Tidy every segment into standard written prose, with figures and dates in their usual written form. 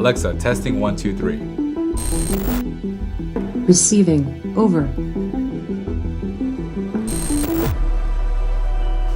Alexa, testing 1, 2, 3. Receiving. Over.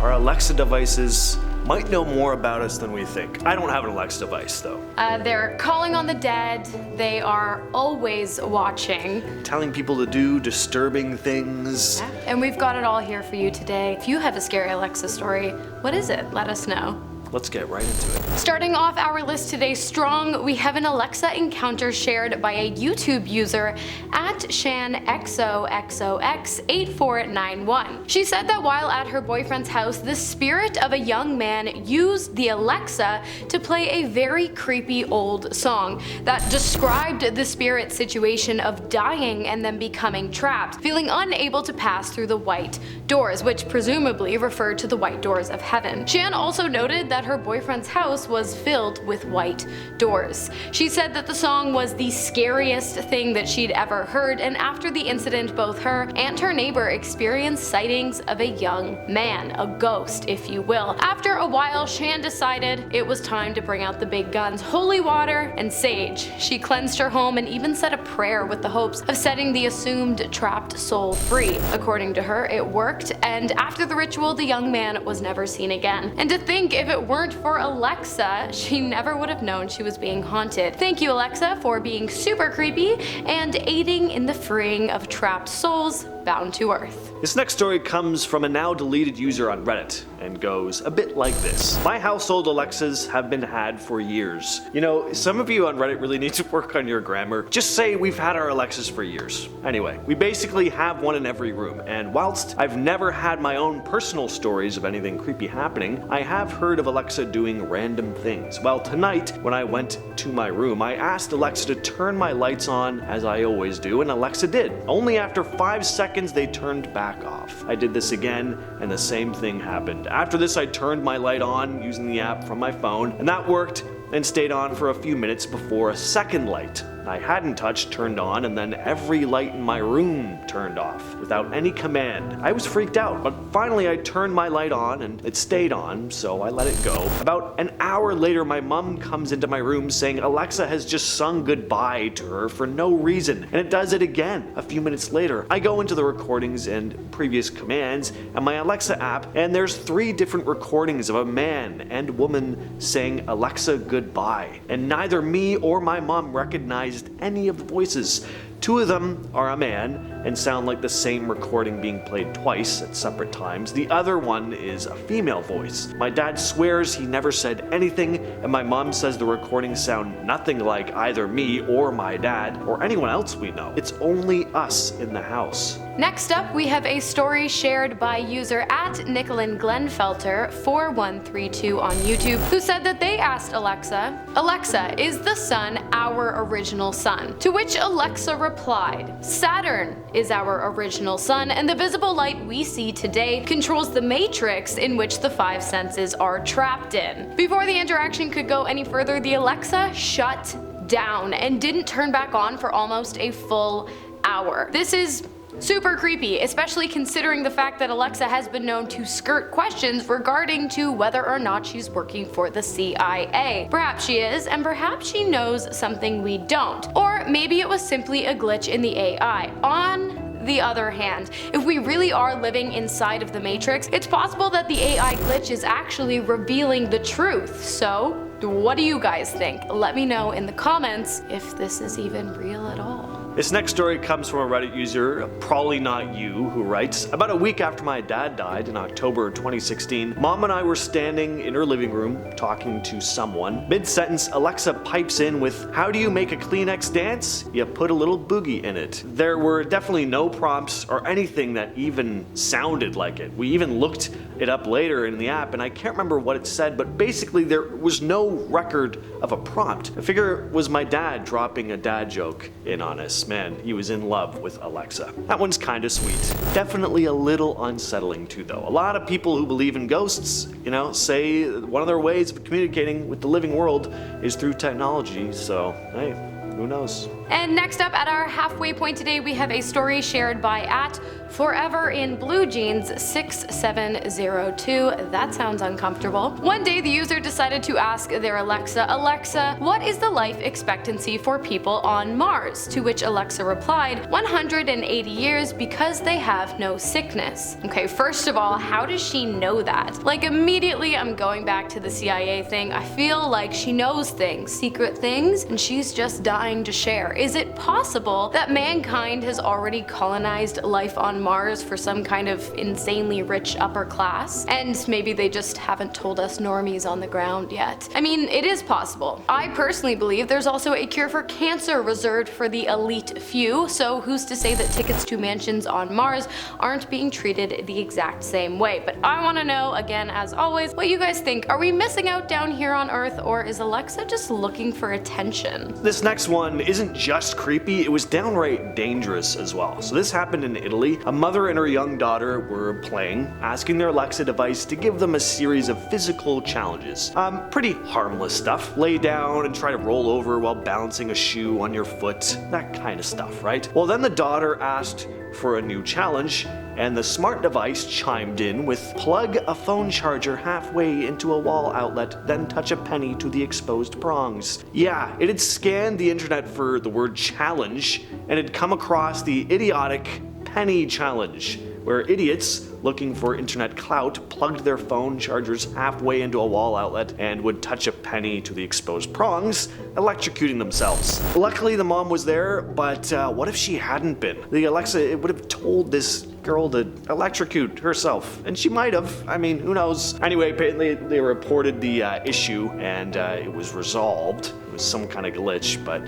Our Alexa devices might know more about us than we think. I don't have an Alexa device though. They're calling on the dead. They are always watching. Telling people to do disturbing things. Yeah. And we've got it all here for you today. If you have a scary Alexa story, what is it? Let us know. Let's get right into it. Starting off our list today strong, we have an Alexa encounter shared by a YouTube user at ShanXOXOX8491. She said that while at her boyfriend's house, the spirit of a young man used the Alexa to play a very creepy old song that described the spirit's situation of dying and then becoming trapped, feeling unable to pass through the white doors, which presumably referred to the white doors of heaven. Shan also noted that her boyfriend's house was filled with white doors. She said that the song was the scariest thing that she'd ever heard, and after the incident, both her and her neighbor experienced sightings of a young man, a ghost, if you will. After a while, Shan decided it was time to bring out the big guns, holy water and sage. She cleansed her home and even said a prayer with the hopes of setting the assumed trapped soul free. According to her, it worked, and after the ritual, the young man was never seen again. And to think, if it weren't for Alexa, she never would have known she was being haunted. Thank you, Alexa, for being super creepy and aiding in the freeing of trapped souls bound to Earth. This next story comes from a now deleted user on Reddit and goes a bit like this. My household Alexas have been had for years. You know, some of you on Reddit really need to work on your grammar. Just say we've had our Alexas for years. Anyway, we basically have one in every room, and whilst I've never had my own personal stories of anything creepy happening, I have heard of Alexa doing random things. Well, tonight, when I went to my room, I asked Alexa to turn my lights on as I always do, and Alexa did. Only after 5 seconds they turned back off. I did this again, and the same thing happened. After this, I turned my light on using the app from my phone, and that worked and stayed on for a few minutes before a second light I hadn't touched turned on, and then every light in my room turned off without any command. I was freaked out, but finally I turned my light on and it stayed on, so I let it go. About an hour later, my mom comes into my room saying Alexa has just sung goodbye to her for no reason, and it does it again. A few minutes later, I go into the recordings and previous commands and my Alexa app, and there's 3 different recordings of a man and woman saying Alexa goodbye, and neither me or my mom recognized any of the voices. 2 of them are a man and sound like the same recording being played twice at separate times. The other one is a female voice. My dad swears he never said anything, and my mom says the recordings sound nothing like either me or my dad or anyone else we know. It's only us in the house. Next up, we have a story shared by user at NicolinGlenfelter4132 on YouTube, who said that they asked Alexa, "Alexa, is the sun our original sun?" To which Alexa replied, "Saturn is our original sun, and the visible light we see today controls the matrix in which the 5 senses are trapped in." Before the interaction could go any further, the Alexa shut down and didn't turn back on for almost a full hour. This is super creepy, especially considering the fact that Alexa has been known to skirt questions regarding to whether or not she's working for the CIA. Perhaps she is, and perhaps she knows something we don't. Or maybe it was simply a glitch in the AI. On the other hand, if we really are living inside of the Matrix, it's possible that the AI glitch is actually revealing the truth. So, what do you guys think? Let me know in the comments if this is even real at all. This next story comes from a Reddit user, Probably Not You, who writes, "About a week after my dad died in October 2016, Mom and I were standing in her living room talking to someone. Mid-sentence, Alexa pipes in with, 'How do you make a Kleenex dance? You put a little boogie in it.' There were definitely no prompts or anything that even sounded like it. We even looked it up later in the app, and I can't remember what it said, but basically there was no record of a prompt. I figure it was my dad dropping a dad joke in on us. Man, he was in love with Alexa." That one's kinda sweet. Definitely a little unsettling too though. A lot of people who believe in ghosts, say one of their ways of communicating with the living world is through technology, so hey, who knows? And next up at our halfway point today, we have a story shared by @Forever in Blue Jeans 6702. That sounds uncomfortable. One day the user decided to ask their Alexa, what is the life expectancy for people on Mars? To which Alexa replied, 180 years because they have no sickness. Okay, first of all, how does she know that? Like, immediately I'm going back to the CIA thing. I feel like she knows things, secret things, and she's just dying to share. Is it possible that mankind has already colonized life on Mars for some kind of insanely rich upper class? And maybe they just haven't told us normies on the ground yet. I mean, it is possible. I personally believe there's also a cure for cancer reserved for the elite few, so who's to say that tickets to mansions on Mars aren't being treated the exact same way? But I want to know, again, as always, what you guys think. Are we missing out down here on Earth, or is Alexa just looking for attention? This next one isn't just creepy, it was downright dangerous as well. So this happened in Italy. A mother and her young daughter were playing, asking their Alexa device to give them a series of physical challenges. Pretty harmless stuff. Lay down and try to roll over while balancing a shoe on your foot. That kind of stuff, right? Well, then the daughter asked for a new challenge, and the smart device chimed in with plug a phone charger halfway into a wall outlet, then touch a penny to the exposed prongs. Yeah, it had scanned the internet for the word challenge and had come across the idiotic penny challenge, where idiots looking for internet clout plugged their phone chargers halfway into a wall outlet and would touch a penny to the exposed prongs, electrocuting themselves. Luckily the mom was there, but what if she hadn't been? The Alexa, it would have told this girl to electrocute herself, and she might have. I mean, who knows? Anyway, apparently they reported the issue and it was resolved. It was some kind of glitch, but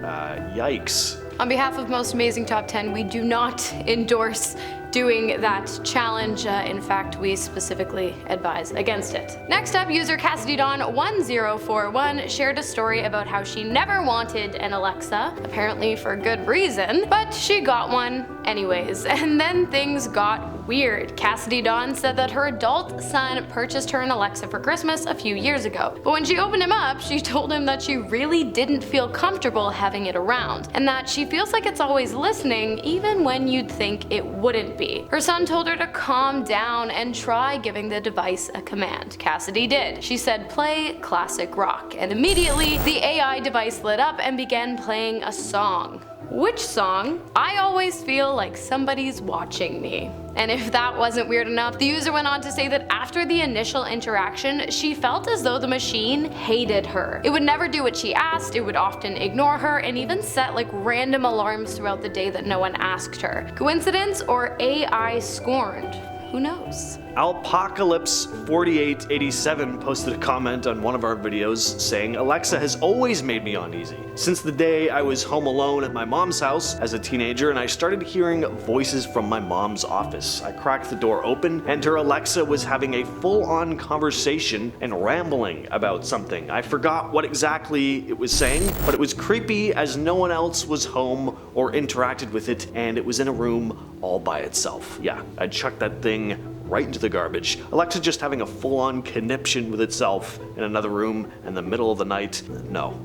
yikes. On behalf of Most Amazing Top 10, we do not endorse doing that challenge. In fact, we specifically advise against it. Next up, user CassidyDawn1041 shared a story about how she never wanted an Alexa, apparently for good reason, but she got one anyways, and then things got weird. Cassidy Dawn said that her adult son purchased her an Alexa for Christmas a few years ago, but when she opened him up, she told him that she really didn't feel comfortable having it around, and that she feels like it's always listening even when you'd think it wouldn't be. Her son told her to calm down and try giving the device a command. Cassidy did. She said, play classic rock, and immediately the AI device lit up and began playing a song. Which song? I always feel like somebody's watching me. And if that wasn't weird enough, the user went on to say that after the initial interaction, she felt as though the machine hated her. It would never do what she asked, it would often ignore her, and even set like random alarms throughout the day that no one asked her. Coincidence or AI scorned? Who knows? Alpocalypse4887 posted a comment on one of our videos saying, Alexa has always made me uneasy. Since the day I was home alone at my mom's house as a teenager and I started hearing voices from my mom's office. I cracked the door open and her Alexa was having a full-on conversation and rambling about something. I forgot what exactly it was saying, but it was creepy as no one else was home or interacted with it, and it was in a room all by itself. Yeah, I chucked that thing right into the garbage. Alexa just having a full-on conniption with itself in another room in the middle of the night. No.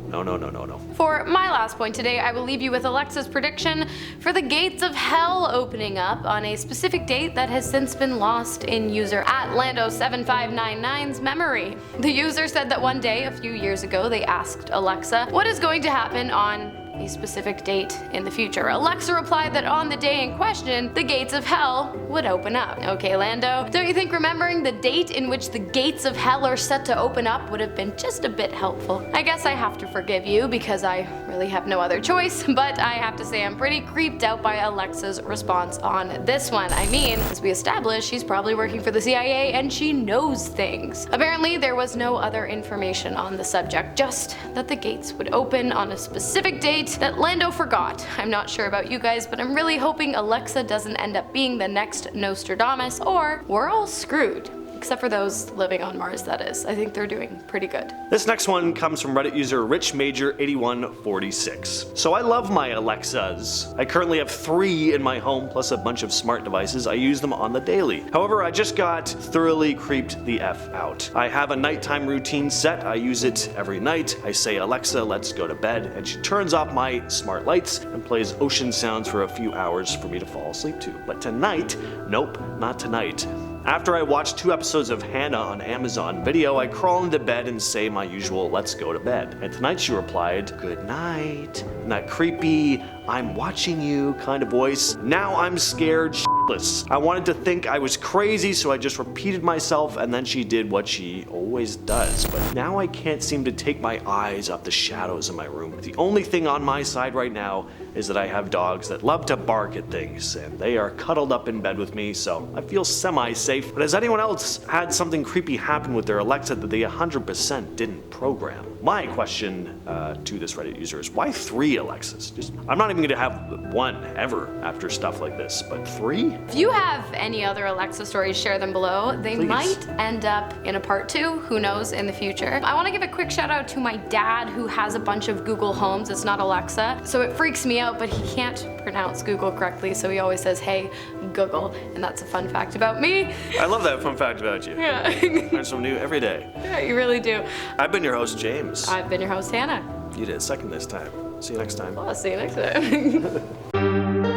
For my last point today, I will leave you with Alexa's prediction for the gates of hell opening up on a specific date that has since been lost in user @Lando7599's memory. The user said that one day a few years ago they asked Alexa what is going to happen on a specific date in the future. Alexa replied that on the day in question, the gates of hell would open up. Okay, Lando, don't you think remembering the date in which the gates of hell are set to open up would have been just a bit helpful? I guess I have to forgive you because I really have no other choice, but I have to say I'm pretty creeped out by Alexa's response on this one. I mean, as we established, she's probably working for the CIA and she knows things. Apparently, there was no other information on the subject, just that the gates would open on a specific date that Lando forgot. I'm not sure about you guys, but I'm really hoping Alexa doesn't end up being the next Nostradamus, or we're all screwed. Except for those living on Mars, that is. I think they're doing pretty good. This next one comes from Reddit user RichMajor8146. So I love my Alexas. I currently have 3 in my home, plus a bunch of smart devices. I use them on the daily. However, I just got thoroughly creeped the F out. I have a nighttime routine set. I use it every night. I say, Alexa, let's go to bed, and she turns off my smart lights and plays ocean sounds for a few hours for me to fall asleep to. But tonight, nope, not tonight. After I watched 2 episodes of Hannah on Amazon Video, I crawl into bed and say my usual let's go to bed. And tonight she replied, good night, in that creepy, I'm watching you kind of voice. Now I'm scared shitless. I wanted to think I was crazy, so I just repeated myself, and then she did what she always does. But now I can't seem to take my eyes off the shadows in my room. The only thing on my side right now is that I have dogs that love to bark at things, and they are cuddled up in bed with me, so I feel semi-safe. But has anyone else had something creepy happen with their Alexa that they 100% didn't program? My question to this Reddit user is, why 3 Alexas? I'm not even gonna have 1 ever after stuff like this, but 3? If you have any other Alexa stories, share them below. They Please. might end up in a part 2, who knows, in the future. I wanna give a quick shout out to my dad, who has a bunch of Google Homes. It's not Alexa, so it freaks me out, but he can't pronounce Google correctly, so he always says, hey, Google, and that's a fun fact about me. I love that fun fact about you. Yeah. Learn something new every day. Yeah, you really do. I've been your host, James. I've been your host, Hannah. You did it second this time. See you next time. I'll see you next time.